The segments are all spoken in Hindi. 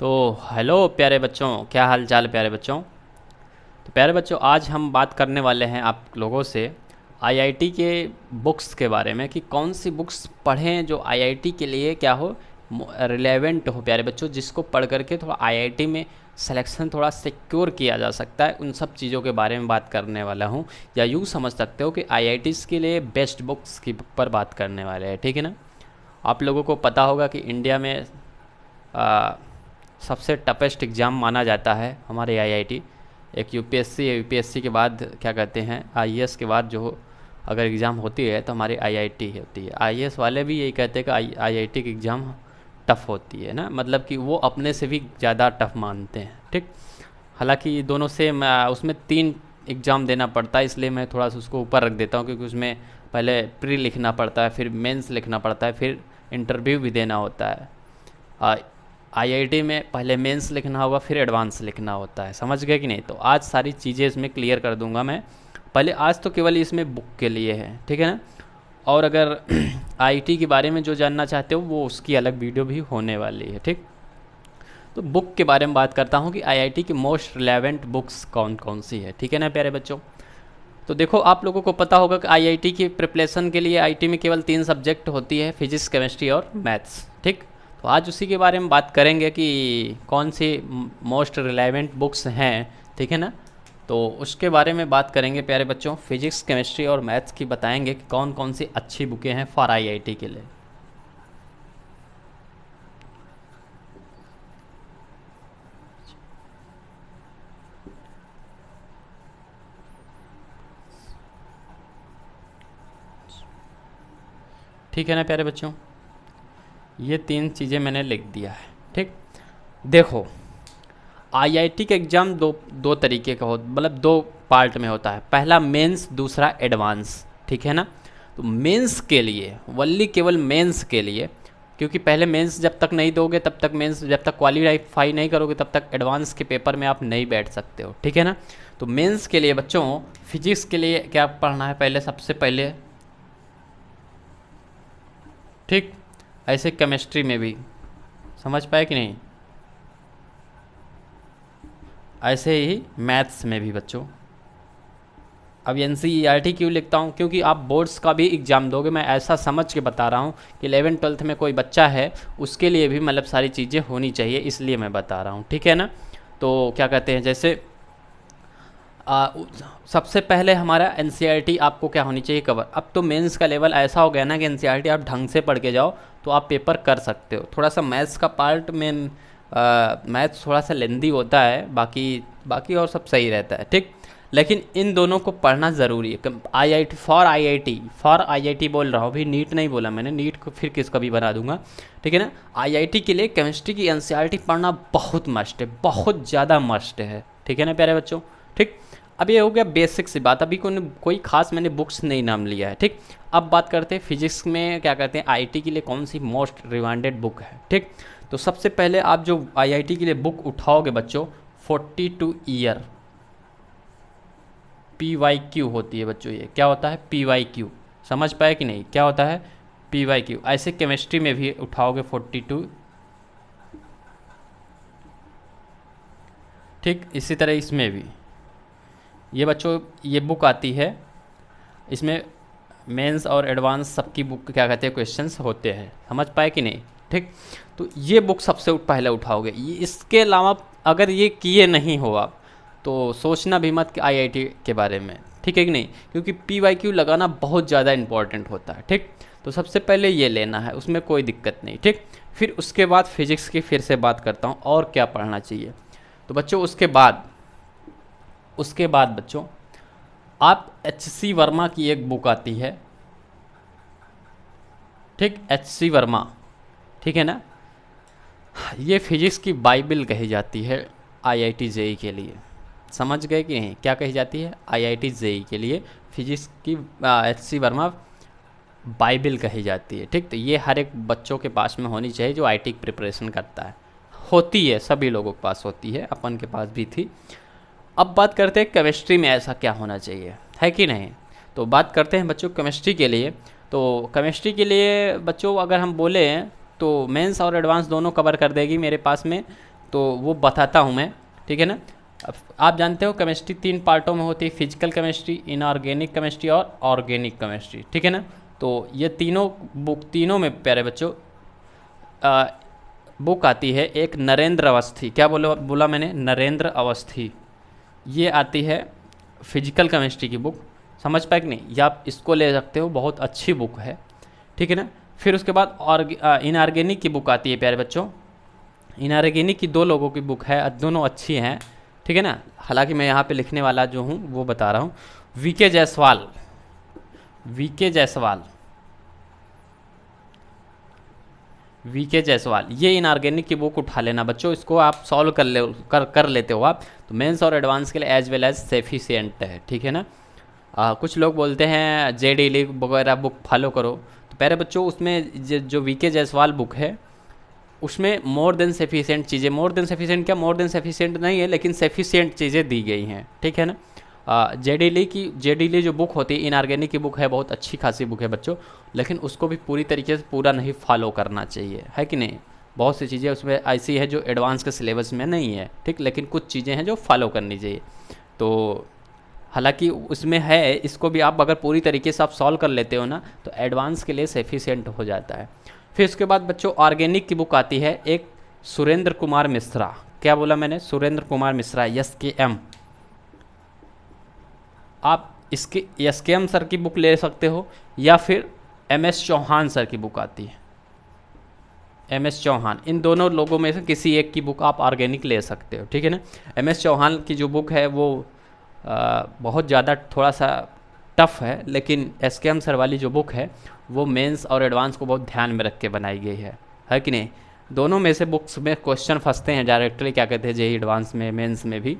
तो हेलो प्यारे बच्चों, क्या हाल चाल प्यारे बच्चों। तो प्यारे बच्चों, आज हम बात करने वाले हैं आप लोगों से आईआईटी के बुक्स के बारे में कि कौन सी बुक्स पढ़ें जो आईआईटी के लिए क्या हो, रिलेवेंट हो प्यारे बच्चों, जिसको पढ़ करके थोड़ा आईआईटी में सिलेक्शन थोड़ा सिक्योर किया जा सकता है। उन सब चीज़ों के बारे में बात करने वाला हूँ, या यूँ समझ सकते हो कि आईआईटीज़ के लिए बेस्ट बुक्स की पर बात करने वाले हैं, ठीक है ना। आप लोगों को पता होगा कि इंडिया में आ, सबसे टफेस्ट एग्ज़ाम माना जाता है हमारे आईआईटी। एक यूपीएससी है, यूपीएससी के बाद क्या कहते हैं आईएएस के बाद जो अगर एग्ज़ाम होती है तो हमारी आईआईटी होती है। आईएएस वाले भी यही कहते हैं कि आईआईटी की एग्ज़ाम टफ़ होती है ना, मतलब कि वो अपने से भी ज़्यादा टफ़ मानते हैं, ठीक। हालांकि दोनों से उसमें 3 एग्ज़ाम देना पड़ता है, इसलिए मैं थोड़ा सा उसको ऊपर रख देता हूँ, क्योंकि उसमें पहले प्री लिखना पड़ता है, फिर मेंस लिखना पड़ता है, फिर इंटरव्यू भी देना होता है। आईआईटी में पहले मेंस लिखना होगा, फिर एडवांस लिखना होता है, समझ गए कि नहीं। तो आज सारी चीज़ें इसमें क्लियर कर दूंगा मैं। पहले आज तो केवल इसमें बुक के लिए है, ठीक है ना। और अगर आईटी के बारे में जो जानना चाहते हो वो उसकी अलग वीडियो भी होने वाली है, ठीक। तो बुक के बारे में बात करता हूँ कि आईआईटी की मोस्ट रिलेवेंट बुक्स कौन कौन सी है, ठीक है ना प्यारे बच्चों। तो देखो, आप लोगों को पता होगा कि आईआईटी की प्रिपरेशन के लिए आईटी में केवल 3 सब्जेक्ट होती है, फिजिक्स, केमिस्ट्री और मैथ्स, ठीक। तो आज उसी के बारे में बात करेंगे कि कौन सी मोस्ट रिलेवेंट बुक्स हैं, ठीक है ना। तो उसके बारे में बात करेंगे प्यारे बच्चों। फिजिक्स, केमिस्ट्री और मैथ्स की बताएंगे कि कौन कौन सी अच्छी बुकें हैं फॉर आईआईटी के लिए। ठीक है ना प्यारे बच्चों, ये 3 चीज़ें मैंने लिख दिया है, ठीक। देखो, आईआईटी का एग्ज़ाम दो तरीके का हो, मतलब 2 पार्ट में होता है। पहला मेंस, दूसरा एडवांस, ठीक है ना। तो मेंस के लिए वल्ली केवल मेंस के लिए, क्योंकि पहले मेंस जब तक नहीं दोगे तब तक, मेंस जब तक क्वालिफाई नहीं करोगे तब तक एडवांस के पेपर में आप नहीं बैठ सकते हो, ठीक है ना। तो मेंस के लिए बच्चों, फिजिक्स के लिए क्या पढ़ना है पहले, सबसे पहले, ठीक। ऐसे केमिस्ट्री में भी, समझ पाए कि नहीं, ऐसे ही मैथ्स में भी बच्चों। अब एनसीईआरटी क्यों लिखता हूँ, क्योंकि आप बोर्ड्स का भी एग्ज़ाम दोगे, मैं ऐसा समझ के बता रहा हूँ कि 11th-12th में कोई बच्चा है उसके लिए भी मतलब सारी चीज़ें होनी चाहिए, इसलिए मैं बता रहा हूँ, ठीक है ना। तो क्या कहते हैं, जैसे सबसे पहले हमारा एनसीईआरटी आपको क्या होनी चाहिए, कवर। अब तो मेंस का लेवल ऐसा हो गया ना कि एनसीईआरटी आप ढंग से पढ़ के जाओ तो आप पेपर कर सकते हो। थोड़ा सा मैथ्स का पार्ट में, मैथ्स थोड़ा सा लेंदी होता है, बाकी बाकी और सब सही रहता है, ठीक। लेकिन इन दोनों को पढ़ना ज़रूरी है। आईआईटी फॉर आईआईटी बोल रहा हूँ, अभी नीट नहीं बोला मैंने, नीट को फिर किसका भी बना दूंगा, ठीक है ना। आईआईटी के लिए केमिस्ट्री की एनसीईआरटी पढ़ना बहुत मस्ट है, बहुत ज़्यादा मस्ट है, ठीक है ना प्यारे बच्चों, ठीक। अब ये हो गया बेसिक सी बात, अभी कोई खास मैंने बुक्स नहीं नाम लिया है, ठीक। अब बात करते हैं फिजिक्स में क्या कहते हैं आईआईटी के लिए कौन सी मोस्ट रिकमेंडेड बुक है, ठीक। तो सबसे पहले आप जो आईआईटी के लिए बुक उठाओगे बच्चों, 42 ईयर PYQ होती है बच्चों। ये क्या होता है PYQ, समझ पाए कि नहीं, क्या होता है PYQ। ऐसे केमिस्ट्री में भी उठाओगे 42, ठीक। इसी तरह इसमें भी ये बच्चों ये बुक आती है, इसमें मेंस और एडवांस सबकी बुक क्या कहते हैं क्वेश्चंस होते हैं, समझ पाए कि नहीं, ठीक। तो ये बुक सबसे पहले उठाओगे। ये इसके अलावा अगर ये किए नहीं हो आप तो सोचना भी मत कि आईआईटी के बारे में, ठीक है कि नहीं, क्योंकि PYQ लगाना बहुत ज़्यादा इंपॉर्टेंट होता है, ठीक। तो सबसे पहले ये लेना है, उसमें कोई दिक्कत नहीं, ठीक। फिर उसके बाद फिजिक्स की फिर से बात करता हूँ और क्या पढ़ना चाहिए। तो बच्चों उसके बाद बच्चों आप HC वर्मा की एक बुक आती है, ठीक, HC वर्मा, ठीक है ना। ये फिजिक्स की बाइबल कही जाती है आईआईटी जेई के लिए, समझ गए कि नहीं, क्या कही जाती है आईआईटी जेई के लिए फिजिक्स की HC वर्मा बाइबल कही जाती है, ठीक। तो ये हर एक बच्चों के पास में होनी चाहिए जो आईटी की प्रिपरेशन करता है, होती है, सभी लोगों के पास होती है, अपन के पास भी थी। अब बात करते हैं केमिस्ट्री में ऐसा क्या होना चाहिए, है कि नहीं। तो बात करते हैं बच्चों केमिस्ट्री के लिए। तो केमिस्ट्री के लिए बच्चों अगर हम बोले तो मेंस और एडवांस दोनों कवर कर देगी मेरे पास में तो वो बताता हूँ मैं, ठीक है ना। अब आप जानते हो केमिस्ट्री 3 पार्टों में होती है, फिजिकल केमिस्ट्री, इनऑर्गेनिक केमिस्ट्री और ऑर्गेनिक केमिस्ट्री, ठीक है ना। तो ये तीनों बुक, तीनों में प्यारे बच्चों बुक आती है एक नरेंद्र अवस्थी, क्या बोला मैंने, नरेंद्र अवस्थी, ये आती है फिजिकल केमिस्ट्री की बुक, समझ पाए कि नहीं, या आप इसको ले सकते हो, बहुत अच्छी बुक है, ठीक है ना। फिर उसके बाद इनऑर्गेनिक की बुक आती है प्यारे बच्चों, इनऑर्गेनिक की 2 लोगों की बुक है, दोनों अच्छी हैं, ठीक है ना। हालांकि मैं यहाँ पे लिखने वाला जो हूँ वो बता रहा हूँ, VK Jaiswal, VK Jaiswal, VK Jaiswal, ये इनऑर्गेनिक की बुक उठा लेना बच्चों, इसको आप सॉल्व कर लेते हो आप, तो मेंस और एडवांस के लिए एज वेल एज सेफिशिएंट है, ठीक है ना। कुछ लोग बोलते हैं जेडी लीग वगैरह बुक फॉलो करो, तो प्यारे बच्चों उसमें जो वीके जायसवाल बुक है उसमें मोर देन सेफिशिएंट चीज़ें, मोर देन सेफिशिएंट क्या, मोर देन सेफिशिएंट नहीं है लेकिन सेफिशिएंट चीज़ें दी गई हैं, ठीक है ना। जेडी ली जो बुक होती है इनऑर्गेनिक की बुक है, बहुत अच्छी खासी बुक है बच्चों, लेकिन उसको भी पूरी तरीके से पूरा नहीं फॉलो करना चाहिए, है कि नहीं। बहुत सी चीज़ें उसमें ऐसी है जो एडवांस के सिलेबस में नहीं है, ठीक, लेकिन कुछ चीज़ें हैं जो फॉलो करनी चाहिए। तो हालांकि उसमें है, इसको भी आप अगर पूरी तरीके से आप सॉल्व कर लेते हो ना तो एडवांस के लिए सफिशिएंट हो जाता है। फिर उसके बाद बच्चों ऑर्गेनिक की बुक आती है एक सुरेंद्र कुमार मिश्रा, क्या बोला मैंने, सुरेंद्र कुमार मिश्रा, SKM, आप इसके SKM सर की बुक ले सकते हो, या फिर MS चौहान सर की बुक आती है, MS चौहान, इन दोनों लोगों में से किसी एक की बुक आप ऑर्गेनिक ले सकते हो, ठीक है ना। MS चौहान की जो बुक है वो बहुत ज़्यादा थोड़ा सा टफ है, लेकिन SKM सर वाली जो बुक है वो मेंस और एडवांस को बहुत ध्यान में रख के बनाई गई है कि नहीं। दोनों में से बुक्स में क्वेश्चन फंसते हैं डायरेक्टली, क्या कहते हैं, जेई एडवांस में, मेंस में भी।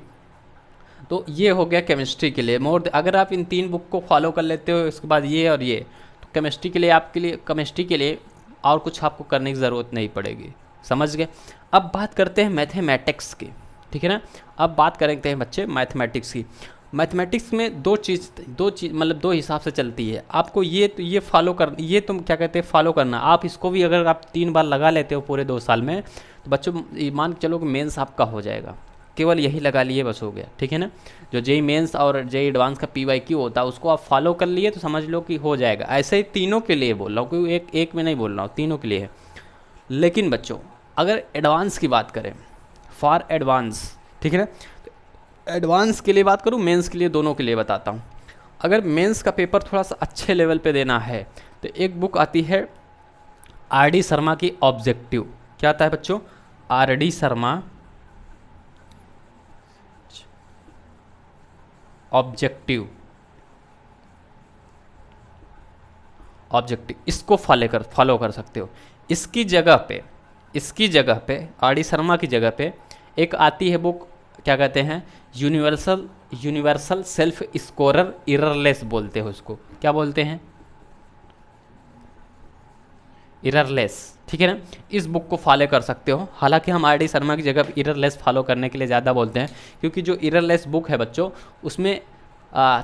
तो ये हो गया केमिस्ट्री के लिए। अगर आप इन 3 बुक को फॉलो कर लेते हो, इसके बाद ये और ये, तो केमिस्ट्री के लिए आपके लिए, केमिस्ट्री के लिए और कुछ आपको करने की ज़रूरत नहीं पड़ेगी, समझ गए। अब बात करते हैं मैथमेटिक्स की, ठीक है ना। अब बात करते हैं बच्चे मैथमेटिक्स की। मैथमेटिक्स में दो चीज़ मतलब 2 हिसाब से चलती है, आपको ये फॉलो कर, ये तुम क्या कहते हैं फॉलो करना, आप इसको भी अगर आप 3 बार लगा लेते हो पूरे 2 साल में, तो बच्चों मान के चलो कि मेंस आपका हो जाएगा, केवल यही लगा लिए बस हो गया, ठीक है ना। जो जेई मेंस और जेई एडवांस का PYQ होता है उसको आप फॉलो कर लिए तो समझ लो कि हो जाएगा। ऐसे ही तीनों के लिए बोल रहा हूँ, कोई एक में नहीं बोल रहा हूँ, तीनों के लिए है। लेकिन बच्चों अगर एडवांस की बात करें, फॉर एडवांस, ठीक है ना, तो एडवांस के लिए बात करूँ, मेंस के लिए, दोनों के लिए बताता हूँ। अगर मेंस का पेपर थोड़ा सा अच्छे लेवल पे देना है तो एक बुक आती है RD शर्मा की ऑब्जेक्टिव, क्या आता है बच्चों, RD शर्मा ऑब्जेक्टिव, इसको फॉलो कर सकते हो। इसकी जगह पे RD शर्मा की जगह पे एक आती है बुक, क्या कहते हैं, यूनिवर्सल सेल्फ स्कोरर एररलेस बोलते हो इसको, क्या बोलते हैं, एररलेस, ठीक है ना। इस बुक को फॉलो कर सकते हो। हालांकि हम RD शर्मा की जगह एररलेस फॉलो करने के लिए ज़्यादा बोलते हैं, क्योंकि जो एररलेस बुक है बच्चों उसमें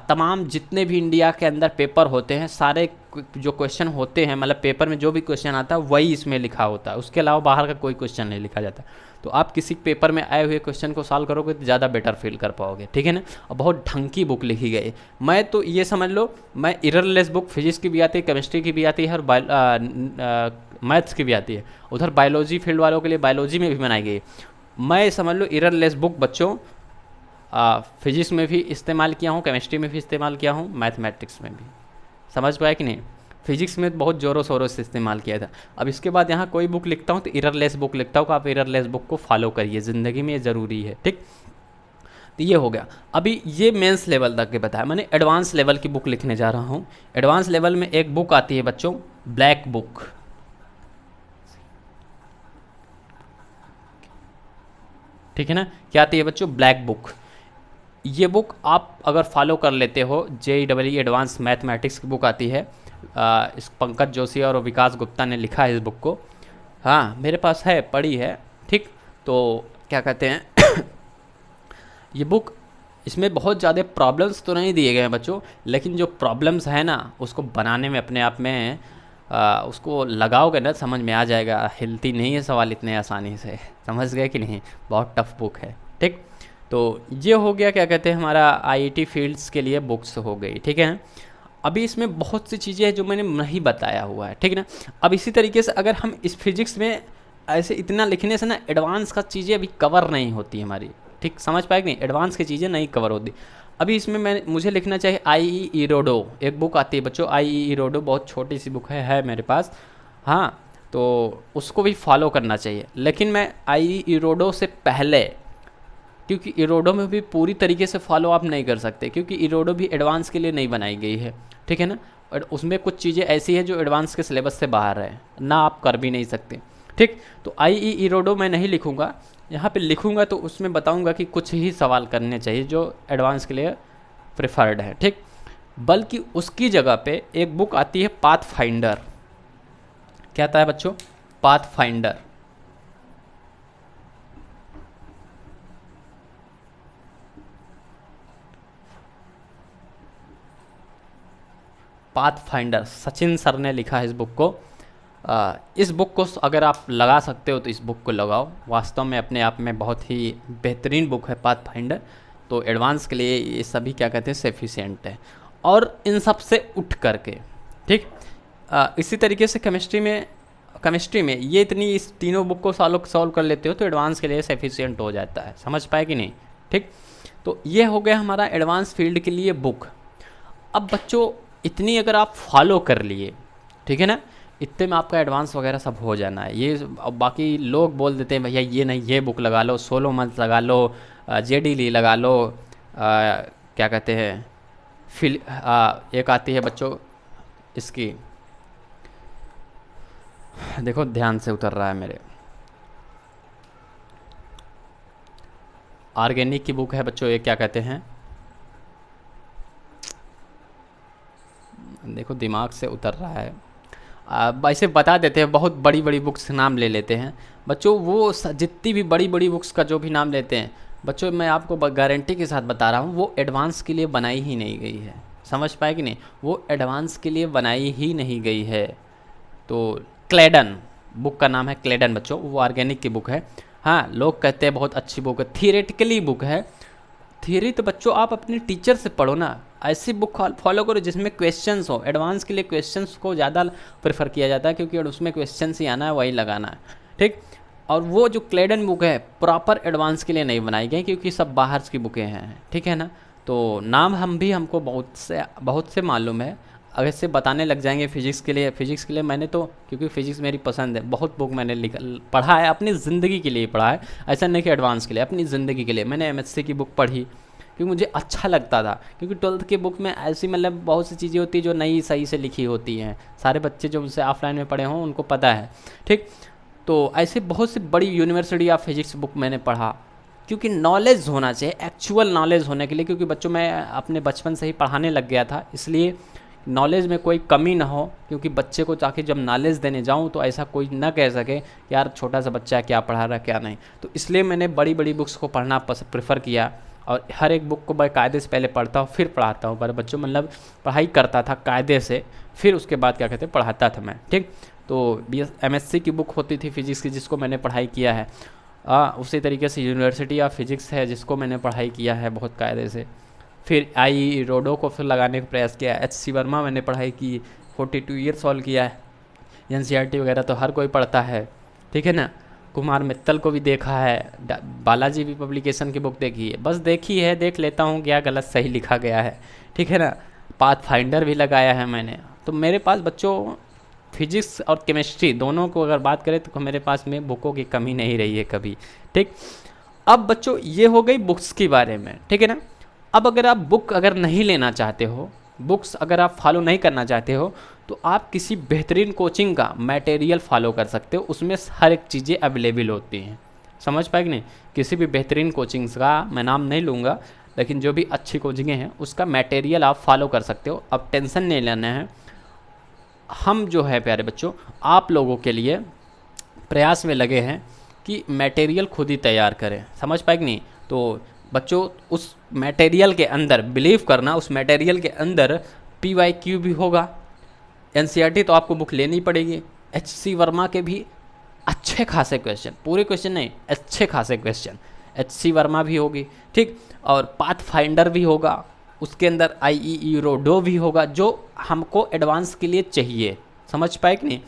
तमाम जितने भी इंडिया के अंदर पेपर होते हैं, सारे जो क्वेश्चन होते हैं, मतलब पेपर में जो भी क्वेश्चन आता है वही इसमें लिखा होता है, उसके अलावा बाहर का कोई क्वेश्चन नहीं लिखा जाता। तो आप किसी पेपर में आए हुए क्वेश्चन को सॉल्व करोगे तो ज़्यादा बेटर फील कर पाओगे, ठीक है ना। और बहुत ढंग की बुक लिखी गई। मैं तो ये समझ लो, मैं एररलेस बुक फिजिक्स की भी आती है, केमिस्ट्री की भी आती है, और मैथ्स की भी आती है। उधर बायोलॉजी फील्ड वालों के लिए बायोलॉजी में भी बनाई गई है। मैं समझ लो एररलेस बुक बच्चों फिजिक्स में भी इस्तेमाल किया हूँ, केमिस्ट्री में भी इस्तेमाल किया हूँ, मैथमेटिक्स में भी, समझ पाया कि नहीं। फिजिक्स में बहुत ज़ोरों शोरों से इस्तेमाल किया था। अब इसके बाद यहाँ कोई बुक लिखता हूँ तो एररलेस बुक लिखता हूँ, आप एररलेस बुक को फॉलो करिए, ज़िंदगी में ये ज़रूरी है, ठीक। तो ये हो गया। अभी ये मेंस लेवल तक के बताया मैंने, एडवांस लेवल की बुक लिखने जा रहा हूँ। एडवांस लेवल में एक बुक आती है बच्चों, ब्लैक बुक, ठीक है ना। क्या आती है बच्चों, ब्लैक बुक। ये बुक आप अगर फॉलो कर लेते हो, JEE एडवांस मैथमेटिक्स की बुक आती है, इस पंकज जोशी और विकास गुप्ता ने लिखा है इस बुक को। हाँ मेरे पास है, पढ़ी है, ठीक। तो क्या कहते हैं ये बुक, इसमें बहुत ज़्यादा प्रॉब्लम्स तो नहीं दिए गए हैं बच्चों, लेकिन जो प्रॉब्लम्स है ना उसको बनाने में अपने आप में उसको लगाओगे ना समझ में आ जाएगा, हिलती नहीं है सवाल इतने आसानी से। समझ गए कि नहीं, बहुत टफ बुक है। ठीक, तो ये हो गया क्या कहते हैं हमारा आईआईटी फील्ड्स के लिए बुक्स हो गई। ठीक है, अभी इसमें बहुत सी चीज़ें हैं जो मैंने नहीं बताया हुआ है। ठीक है ना, अब इसी तरीके से अगर हम इस फिजिक्स में ऐसे इतना लिखने से ना एडवांस का चीज़ें अभी कवर नहीं होती हमारी। ठीक, समझ पाए कि नहीं, एडवांस की चीज़ें नहीं कवर होती। अभी इसमें मुझे लिखना चाहिए आई इरोडो, एक बुक आती है बच्चों आई इरोडो, बहुत छोटी सी बुक है मेरे पास। हाँ, तो उसको भी फॉलो करना चाहिए, लेकिन मैं आई इरोडो से पहले, क्योंकि इरोडो में भी पूरी तरीके से फॉलो आप नहीं कर सकते, क्योंकि इरोडो भी एडवांस के लिए नहीं बनाई गई है। ठीक है ना, और उसमें कुछ चीज़ें ऐसी है जो एडवांस के सिलेबस से बाहर है ना, आप कर भी नहीं सकते। ठीक, तो आई इरोडो मैं नहीं लिखूँगा, यहाँ पे लिखूँगा तो उसमें बताऊँगा कि कुछ ही सवाल करने चाहिए जो एडवांस के लिए प्रेफर्ड है। ठीक, बल्कि उसकी जगह पे एक बुक आती है पाथ फाइंडर। क्या आता है बच्चों, path finder. Path finder Sachin sir ने लिखा है इस बुक को। इस बुक को अगर आप लगा सकते हो तो इस बुक को लगाओ, वास्तव में अपने आप में बहुत ही बेहतरीन बुक है पाथ फाइंडर। तो एडवांस के लिए ये सभी क्या कहते हैं सफिशिएंट है। और इन सब से उठ करके, ठीक, इसी तरीके से केमिस्ट्री में ये इतनी इस तीनों बुक को सॉल्व कर लेते हो तो एडवांस के लिए सफिशिएंट हो जाता है। समझ पाए कि नहीं। ठीक, तो ये हो गया हमारा एडवांस फील्ड के लिए बुक। अब बच्चों इतनी अगर आप फॉलो कर लिए, ठीक है ना, इतने में आपका एडवांस वगैरह सब हो जाना है। ये अब बाकी लोग बोल देते हैं भैया ये नहीं, ये बुक लगा लो, सोलो मंथ लगा लो, जेडी ली लगा लो, क्या कहते हैं एक आती है बच्चों इसकी, देखो ध्यान से उतर रहा है मेरे, ऑर्गेनिक की बुक है बच्चों, ये क्या कहते हैं, देखो दिमाग से उतर रहा है। ऐसे बता देते हैं, बहुत बड़ी बड़ी बुक्स नाम ले लेते हैं बच्चों। वो जितनी भी बड़ी बड़ी बुक्स का जो भी नाम लेते हैं बच्चों, मैं आपको गारंटी के साथ बता रहा हूँ वो एडवांस के लिए बनाई ही नहीं गई है। समझ पाए कि नहीं, वो एडवांस के लिए बनाई ही नहीं गई है। तो क्लेडन बुक का नाम है, क्लेडन बच्चों, वो ऑर्गेनिक की बुक है। हाँ, लोग कहते हैं बहुत अच्छी बुक है, थियरेटिकली बुक है। थियरी तो बच्चों आप अपने टीचर से पढ़ो ना, ऐसी बुक फॉलो करो जिसमें क्वेश्चंस हो। एडवांस के लिए क्वेश्चंस को ज़्यादा प्रेफर किया जाता है, क्योंकि उसमें क्वेश्चंस ही आना है, वही लगाना है। ठीक, और वो जो क्लेडन बुक है प्रॉपर एडवांस के लिए नहीं बनाई गई, क्योंकि सब बाहर की बुकें हैं। ठीक है ना, तो नाम हमको बहुत से मालूम है। अगर से बताने लग जाएंगे फिजिक्स के लिए मैंने तो, क्योंकि फिजिक्स मेरी पसंद है, बहुत बुक मैंने पढ़ा है, अपनी ज़िंदगी के लिए पढ़ा है। ऐसा नहीं कि एडवांस के लिए, अपनी ज़िंदगी के लिए मैंने एमएससी की बुक पढ़ी, क्योंकि मुझे अच्छा लगता था। क्योंकि 12th की बुक में ऐसी मतलब बहुत सी चीज़ें होती हैं जो नई सही से लिखी होती हैं। सारे बच्चे जो मुझसे ऑफलाइन में पढ़े हों उनको पता है। ठीक, तो ऐसे बहुत सी बड़ी यूनिवर्सिटी ऑफ फिजिक्स बुक मैंने पढ़ा, क्योंकि नॉलेज होना चाहिए, एक्चुअल नॉलेज होने के लिए। क्योंकि बच्चों मैं अपने बचपन से ही पढ़ाने लग गया था, इसलिए नॉलेज में कोई कमी ना हो। क्योंकि बच्चे को जाके जब नॉलेज देने जाऊँ तो ऐसा कोई ना कह सके कि यार छोटा सा बच्चा क्या पढ़ा रहा है क्या नहीं। तो इसलिए मैंने बड़ी बड़ी बुक्स को पढ़ना प्रेफर किया, और हर एक बुक को मैं कायदे से पहले पढ़ता हूँ फिर पढ़ाता हूँ। पर बच्चों मतलब पढ़ाई करता था कायदे से, फिर उसके बाद क्या कहते हैं पढ़ाता था मैं। ठीक, तो एमएससी की बुक होती थी फिजिक्स की, जिसको मैंने पढ़ाई किया है। उसी तरीके से यूनिवर्सिटी ऑफ फिजिक्स है, जिसको मैंने पढ़ाई किया है बहुत कायदे से। फिर आई रोडो को फिर लगाने का प्रयास किया। एच.सी. वर्मा मैंने पढ़ाई की, 42 ईयर सॉल्व किया है। एनसीईआरटी वगैरह तो हर कोई पढ़ता है, ठीक है ना। कुमार मित्तल को भी देखा है, बालाजी भी पब्लिकेशन की बुक देखी है, बस देखी है, देख लेता हूँ क्या गलत सही लिखा गया है, ठीक है ना। पाथ फाइंडर भी लगाया है मैंने। तो मेरे पास बच्चों फिजिक्स और केमिस्ट्री दोनों को अगर बात करें तो मेरे पास में बुकों की कमी नहीं रही है कभी। ठीक, अब बच्चों ये हो गई बुक्स के बारे में, ठीक है ना। अब अगर आप बुक अगर नहीं लेना चाहते हो, बुक्स अगर आप फॉलो नहीं करना चाहते हो, तो आप किसी बेहतरीन कोचिंग का मटेरियल फॉलो कर सकते हो। उसमें हर एक चीज़ें अवेलेबल होती हैं। समझ पाए कि नहीं, किसी भी बेहतरीन कोचिंग्स का मैं नाम नहीं लूँगा, लेकिन जो भी अच्छी कोचिंगें हैं उसका मटेरियल आप फॉलो कर सकते हो। अब टेंशन नहीं लेना है। हम जो है प्यारे बच्चों आप लोगों के लिए प्रयास में लगे हैं कि मटेरियल खुद ही तैयार करें। समझ पाए कि नहीं। तो बच्चों उस मटेरियल के अंदर बिलीव करना, उस मटेरियल के अंदर PYQ भी होगा, एनसीईआरटी तो आपको बुक लेनी पड़ेगी। एचसी वर्मा के भी अच्छे खासे क्वेश्चन, पूरे क्वेश्चन नहीं, अच्छे खासे क्वेश्चन एचसी वर्मा भी होगी, ठीक, और पाथ फाइंडर भी होगा, उसके अंदर आईई रोडो भी होगा, जो हमको एडवांस के लिए चाहिए। समझ पाए कि नहीं?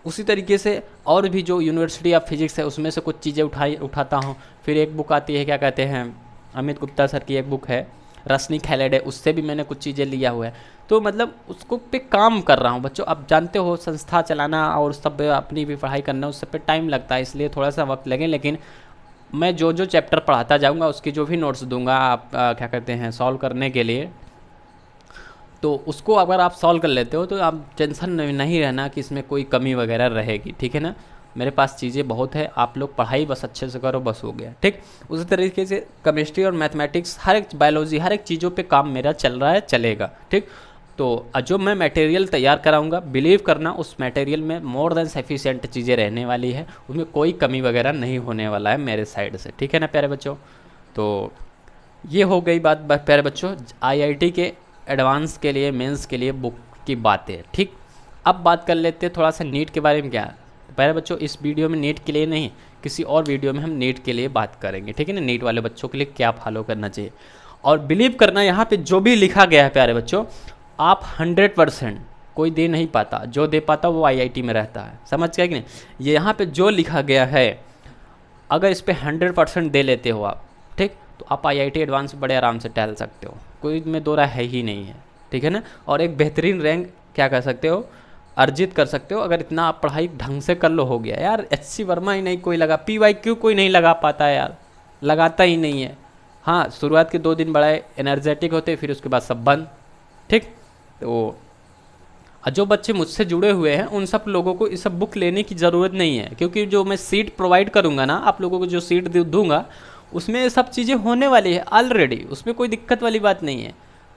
उसी तरीके से और भी जो यूनिवर्सिटी ऑफ फिजिक्स है उसमें से कुछ चीज़ें उठाता हूँ। फिर एक बुक आती है, क्या कहते हैं, अमित गुप्ता सर की एक बुक है रश्मि खैलेडे, उससे भी मैंने कुछ चीज़ें लिया हुआ है। तो मतलब उसको पे काम कर रहा हूँ बच्चों। अब जानते हो संस्था चलाना और सब अपनी भी पढ़ाई करना, उस सब पे टाइम लगता है, इसलिए थोड़ा सा वक्त लगे। लेकिन मैं जो जो चैप्टर पढ़ाता जाऊँगा उसकी जो भी नोट्स दूंगा आप क्या कहते हैं सॉल्व करने के लिए, तो उसको अगर आप सॉल्व कर लेते हो तो आप टेंशन नहीं रहना कि इसमें कोई कमी वगैरह रहेगी, ठीक है ना। मेरे पास चीज़ें बहुत है, आप लोग पढ़ाई बस अच्छे से करो, बस हो गया, ठीक। उसी तरीके से केमिस्ट्री और मैथमेटिक्स, हर एक बायोलॉजी, हर एक चीज़ों पे काम मेरा चल रहा है, चलेगा, ठीक। तो जो मैं मटेरियल तैयार कराऊंगा, बिलीव करना उस मटेरियल में मोर देन सफिशिएंट चीज़ें रहने वाली है, उसमें कोई कमी वगैरह नहीं होने वाला है मेरे साइड से, ठीक है ना प्यारे बच्चों। तो ये हो गई बात प्यारे बच्चों आईआईटी के एडवांस के लिए, मेंस के लिए बुक की बातें, ठीक। अब बात कर लेते हैं थोड़ा सा नीट के बारे में। क्या तो प्यारे बच्चों इस वीडियो में नीट के लिए नहीं, किसी और वीडियो में हम नीट के लिए बात करेंगे, ठीक है ना। नीट वाले बच्चों के लिए क्या फॉलो करना चाहिए, और बिलीव करना यहाँ पे जो भी लिखा गया है प्यारे बच्चों, आप 100% कोई दे नहीं पाता, जो दे पाता वो आईआईटी में रहता है, समझ गया कि नहीं। ये यहाँ पे जो लिखा गया है, अगर इस पर 100% दे लेते हो आप, ठीक, तो आप आईआईटी एडवांस बड़े आराम से टहल सकते हो, कोई में दो राय है ही नहीं है, ठीक है ना। और एक बेहतरीन रैंक क्या कर सकते हो, अर्जित कर सकते हो, अगर इतना आप पढ़ाई ढंग से कर लो। हो गया यार, एचसी वर्मा ही नहीं कोई लगा, पीवाईक्यू कोई नहीं लगा पाता है यार, लगाता ही नहीं है। हाँ, शुरुआत के 2 दिन बड़ा एनर्जेटिक होते, फिर उसके बाद सब बंद, ठीक। तो जो बच्चे मुझसे जुड़े हुए हैं उन सब लोगों को इस सब बुक लेने की ज़रूरत नहीं है, क्योंकि जो मैं सीट प्रोवाइड करूँगा ना, आप लोगों को जो सीट दूंगा उसमें ये सब चीज़ें होने वाली है ऑलरेडी, उसमें कोई दिक्कत वाली बात नहीं है।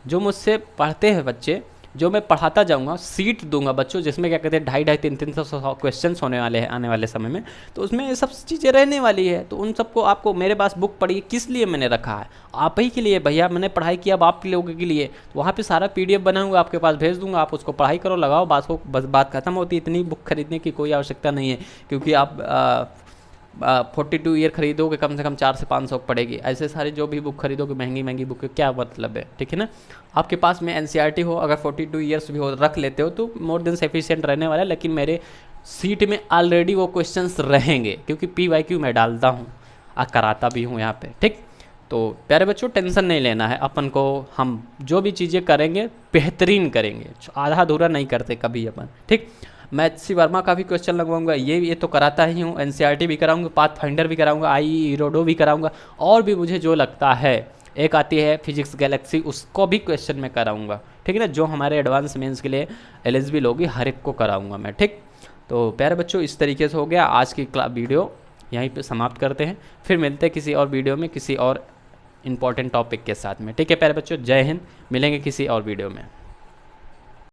जो मुझसे पढ़ते हैं बच्चे, जो मैं पढ़ाता जाऊंगा, सीट दूंगा बच्चों, जिसमें क्या कहते हैं 250-300 क्वेश्चंस होने वाले हैं आने वाले समय में, तो उसमें ये सब चीज़ें रहने वाली है। तो उन सबको आपको, मेरे पास बुक पढ़ी किस लिए मैंने रखा है, आप ही के लिए भैया, मैंने पढ़ाई किया अब आप लोगों के लिए। तो वहाँ पर सारा PDF बनाऊंगा, आपके पास भेज दूंगा, आप उसको पढ़ाई करो, लगाओ, बात को बस बात खत्म होती है। इतनी बुक खरीदने की कोई आवश्यकता नहीं है, क्योंकि आप 42 ईयर खरीदोगे कम से कम 400 से 500 पड़ेगी। ऐसे सारी जो भी बुक खरीदोगे महंगी महंगी बुक, क्या मतलब है, ठीक है ना। आपके पास में एनसीईआरटी हो, अगर 42 ईयर्स भी हो रख लेते हो तो मोर देन सफिशिएंट रहने वाला है। लेकिन मेरे सीट में ऑलरेडी वो क्वेश्चंस रहेंगे, क्योंकि PYQ मैं डालता हूँ और कराता भी हूँ यहाँ पे, ठीक। तो प्यारे बच्चों टेंशन नहीं लेना है अपन को, हम जो भी चीज़ें करेंगे बेहतरीन करेंगे, आधा अधूरा नहीं करते कभी अपन, ठीक। मैं एचसी वर्मा का भी क्वेश्चन लगवाऊंगा, ये तो कराता ही हूँ, एनसीईआरटी भी कराऊंगा, पाथ फाइंडर भी कराऊंगा, आईई रोडो भी कराऊंगा, और भी मुझे जो लगता है, एक आती है फिजिक्स गैलेक्सी, उसको भी क्वेश्चन में कराऊंगा, ठीक है ना। जो हमारे एडवांस मेंस के लिए एलिजिबल होगी हर एक को कराऊंगा मैं, ठीक। तो प्यारे बच्चों इस तरीके से हो गया आज की वीडियो, यहीं पर समाप्त करते हैं, फिर मिलते हैं किसी और वीडियो में किसी और इम्पॉर्टेंट टॉपिक के साथ में, ठीक है प्यारे बच्चों। जय हिंद, मिलेंगे किसी और वीडियो में।